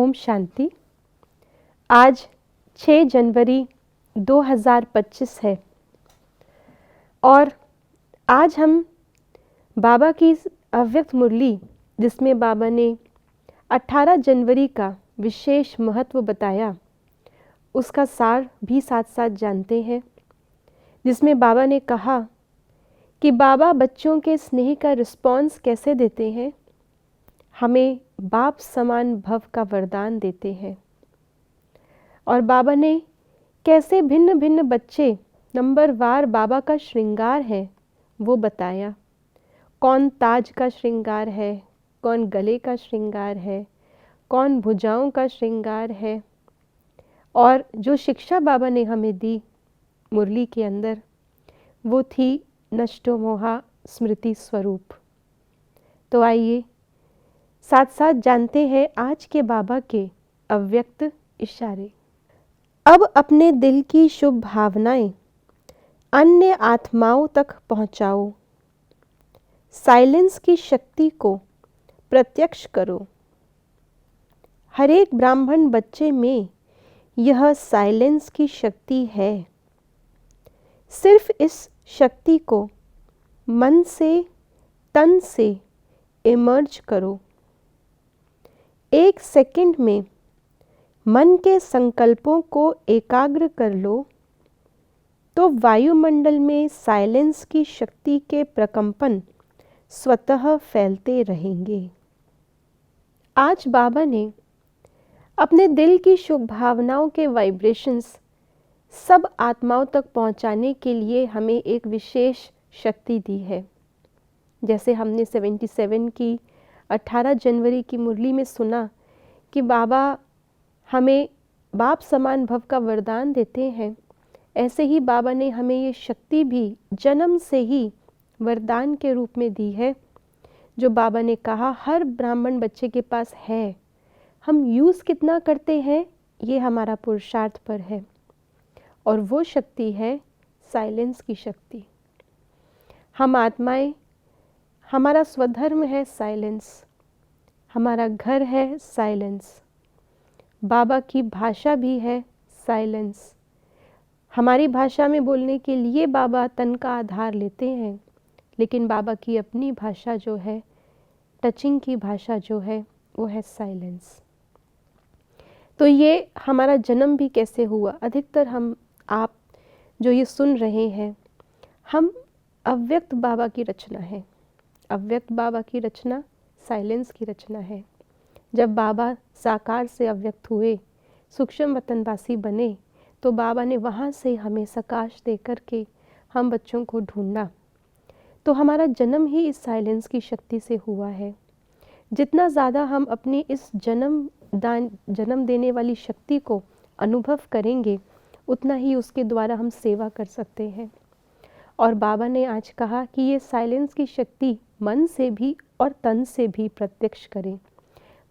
ओम शांति। आज 6 जनवरी 2025 है और आज हम बाबा की अव्यक्त मुरली, जिसमें बाबा ने 18 जनवरी का विशेष महत्व बताया, उसका सार भी साथ साथ जानते हैं। जिसमें बाबा ने कहा कि बाबा बच्चों के स्नेह का रिस्पॉन्स कैसे देते हैं, हमें बाप समान भव का वरदान देते हैं। और बाबा ने कैसे भिन्न भिन्न बच्चे नंबरवार बाबा का श्रृंगार है वो बताया। कौन ताज का श्रृंगार है, कौन गले का श्रृंगार है, कौन भुजाओं का श्रृंगार है। और जो शिक्षा बाबा ने हमें दी मुरली के अंदर, वो थी नष्टो मोहा स्मृति स्वरूप। तो आइए साथ साथ जानते हैं आज के बाबा के अव्यक्त इशारे। अब अपने दिल की शुभ भावनाएं अन्य आत्माओं तक पहुंचाओ। साइलेंस की शक्ति को प्रत्यक्ष करो। हर एक ब्राह्मण बच्चे में यह साइलेंस की शक्ति है। सिर्फ इस शक्ति को मन से, तन से इमर्ज करो। 1 सेकंड में मन के संकल्पों को एकाग्र कर लो तो वायुमंडल में साइलेंस की शक्ति के प्रकंपन स्वतः फैलते रहेंगे। आज बाबा ने अपने दिल की शुभ भावनाओं के वाइब्रेशंस सब आत्माओं तक पहुंचाने के लिए हमें एक विशेष शक्ति दी है। जैसे हमने 77 की 18 जनवरी की मुरली में सुना कि बाबा हमें बाप समान भव का वरदान देते हैं, ऐसे ही बाबा ने हमें ये शक्ति भी जन्म से ही वरदान के रूप में दी है, जो बाबा ने कहा हर ब्राह्मण बच्चे के पास है। हम यूज़ कितना करते हैं ये हमारा पुरुषार्थ पर है। और वो शक्ति है साइलेंस की शक्ति। हम आत्माएं, हमारा स्वधर्म है साइलेंस, हमारा घर है साइलेंस, बाबा की भाषा भी है साइलेंस। हमारी भाषा में बोलने के लिए बाबा तन का आधार लेते हैं, लेकिन बाबा की अपनी भाषा जो है, टचिंग की भाषा जो है, वो है साइलेंस। तो ये हमारा जन्म भी कैसे हुआ? अधिकतर आप जो ये सुन रहे हैं, हम अव्यक्त बाबा की रचना है। अव्यक्त बाबा की रचना साइलेंस की रचना है। जब बाबा साकार से अव्यक्त हुए, सूक्ष्म वतनवासी बने, तो बाबा ने वहाँ से हमें सकाश दे कर के हम बच्चों को ढूंढा। तो हमारा जन्म ही इस साइलेंस की शक्ति से हुआ है। जितना ज़्यादा हम अपनी इस जन्म देने वाली शक्ति को अनुभव करेंगे, उतना ही उसके द्वारा हम सेवा कर सकते हैं। और बाबा ने आज कहा कि ये साइलेंस की शक्ति मन से भी और तन से भी प्रत्यक्ष करें।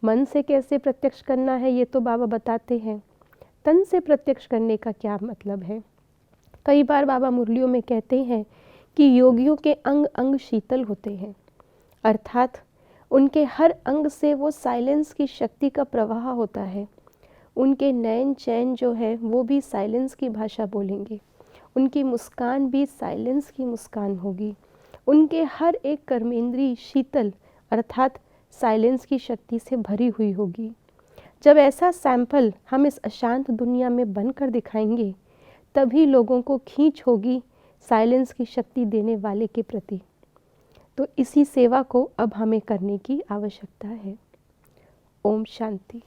मन से कैसे प्रत्यक्ष करना है ये तो बाबा बताते हैं। तन से प्रत्यक्ष करने का क्या मतलब है? कई बार बाबा मुरलियों में कहते हैं कि योगियों के अंग अंग शीतल होते हैं, अर्थात उनके हर अंग से वो साइलेंस की शक्ति का प्रवाह होता है। उनके नैन चैन जो है वो भी साइलेंस की भाषा बोलेंगे। उनकी मुस्कान भी साइलेंस की मुस्कान होगी। उनके हर एक कर्मेंद्री शीतल अर्थात साइलेंस की शक्ति से भरी हुई होगी। जब ऐसा सैंपल हम इस अशांत दुनिया में बनकर दिखाएंगे, तभी लोगों को खींच होगी साइलेंस की शक्ति देने वाले के प्रति। तो इसी सेवा को अब हमें करने की आवश्यकता है। ओम शांति।